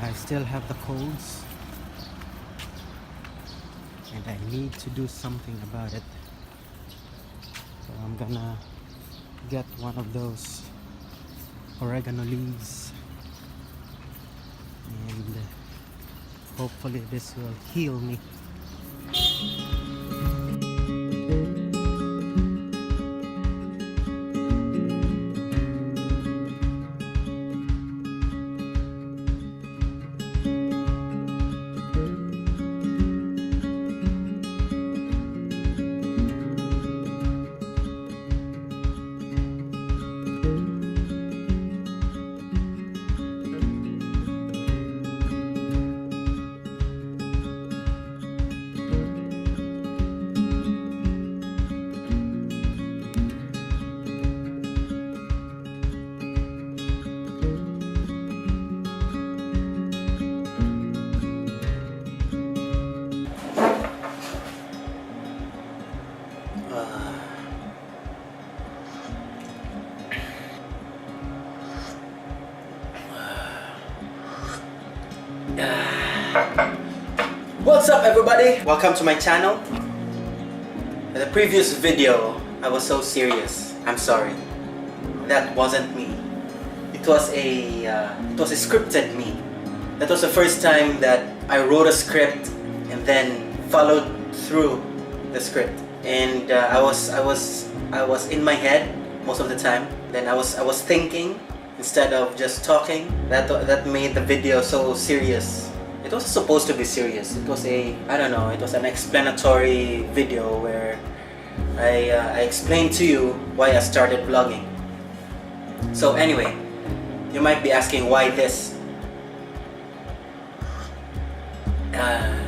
I still have the codes, and I need to do something about it. So I'm gonna get one of those oregano leaves, and hopefully this will heal me. What's up everybody? Welcome to my channel. In the previous video, I was so serious. I'm sorry. That wasn't me. It was a scripted me. That was the first time that I wrote a script and then followed through the script. And I was in my head most of the time. Then I was thinking instead of just talking. That made the video so serious. It was supposed to be serious. It was it was an explanatory video where I explained to you why I started vlogging. So anyway, you might be asking why this.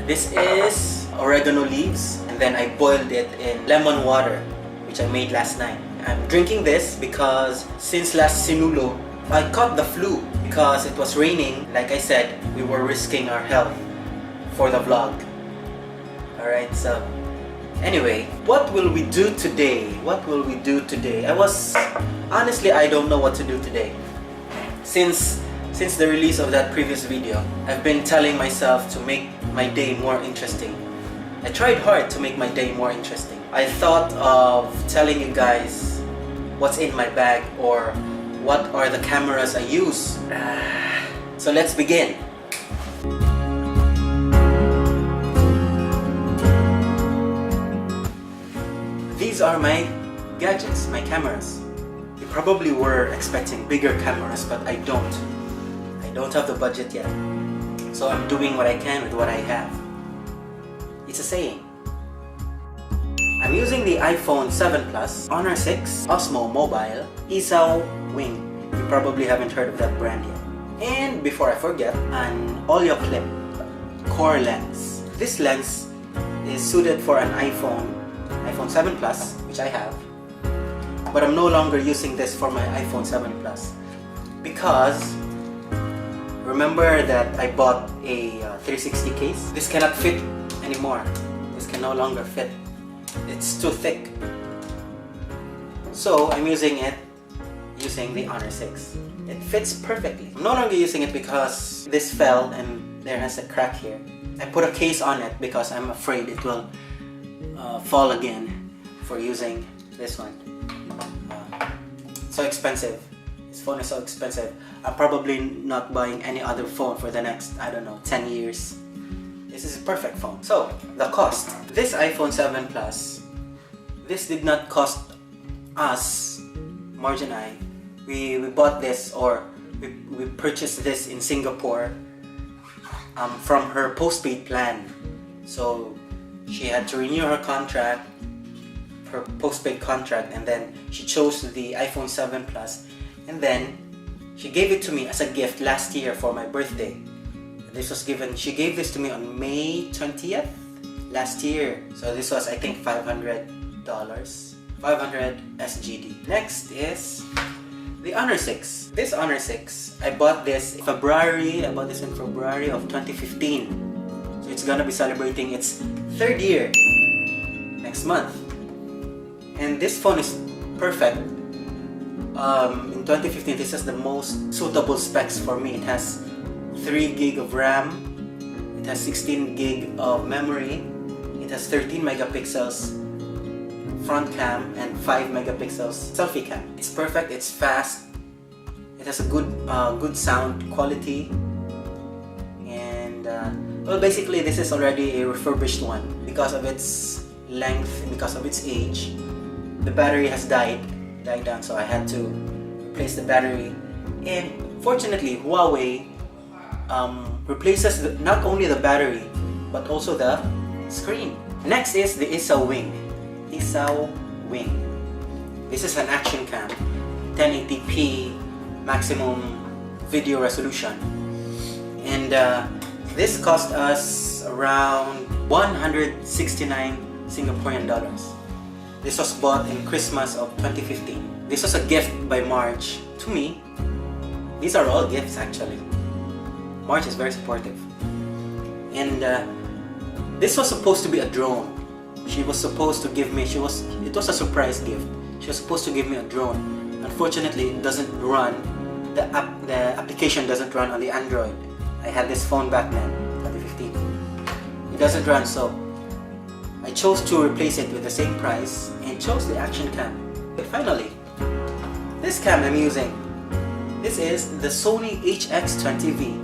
This is oregano leaves, and then I boiled it in lemon water, which I made last night. I'm drinking this because since last Sinulo, I caught the flu because it was raining. Like I said, we were risking our health for the vlog. Alright, so anyway, what will we do today? Honestly, I don't know what to do today. Since the release of that previous video, I've been telling myself to make my day more interesting. I tried hard to make my day more interesting. I thought of telling you guys what's in my bag or what are the cameras I use. So let's begin. These are my gadgets, my cameras. You probably were expecting bigger cameras, but I don't have the budget yet. So I'm doing what I can with what I have. It's a saying. I'm using the iPhone 7 Plus, Honor 6, Osmo Mobile, ISAW Wing. You probably haven't heard of that brand yet. And before I forget, an Oleo clip core lens. This lens is suited for an iPhone 7 Plus, which I have. But I'm no longer using this for my iPhone 7 Plus because remember that I bought a 360 case. This cannot fit anymore. This can no longer fit. It's too thick. So I'm using the Honor 6. It fits perfectly. I'm no longer using it because this fell and there has a crack here. I put a case on it because I'm afraid it will fall again for using this one. So expensive. This phone is so expensive. I'm probably not buying any other phone for the next, 10 years. This is a perfect phone. So, the cost. This iPhone 7 Plus, this did not cost us, Marge and I. We bought this, or we purchased this in Singapore from her postpaid plan. So, she had to renew her contract, her postpaid contract, and then she chose the iPhone 7 Plus, and then she gave it to me as a gift last year for my birthday. She gave this to me on May 20th last year. So this was, I think, $500, 500 SGD. Next is the Honor 6. This Honor 6, I bought this in February of 2015. So it's gonna be celebrating its 3rd year next month. And this phone is perfect. In 2015, this is the most suitable specs for me. It has 3 gig of RAM, it has 16 gig of memory, it has 13 megapixels front cam and 5 megapixels selfie cam. It's perfect, it's fast, it has a good sound quality, and well, basically this is already a refurbished one because of its length, because of its age. The battery has died down, so I had to replace the battery. And fortunately, Huawei replaces not only the battery but also the screen. Next is the ISAW wing. ISAW wing. This is an action cam, 1080p maximum video resolution, and this cost us around 169 Singaporean dollars. This was bought in Christmas of 2015. This was a gift by Marge to me. These are all gifts actually. Marge is very supportive. And this was supposed to be a drone. She was supposed to give me, it was a surprise gift. She was supposed to give me a drone. Unfortunately, it doesn't run. The application doesn't run on the Android. I had this phone back then, 2015. It doesn't run, so I chose to replace it with the same price and chose the action cam. But finally, this cam I'm using, this is the Sony HX20V.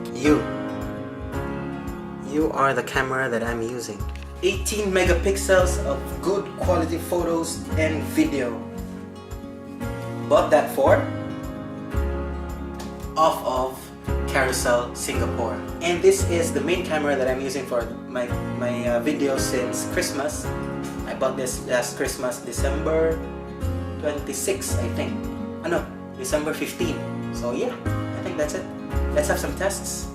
You are the camera that I'm using. 18 megapixels of good quality photos and video. Bought that for off of Carousel, Singapore. And this is the main camera that I'm using for my videos since Christmas. I bought this last Christmas, December 26, I think. No, December 15. So yeah, I think that's it. Let's have some tests.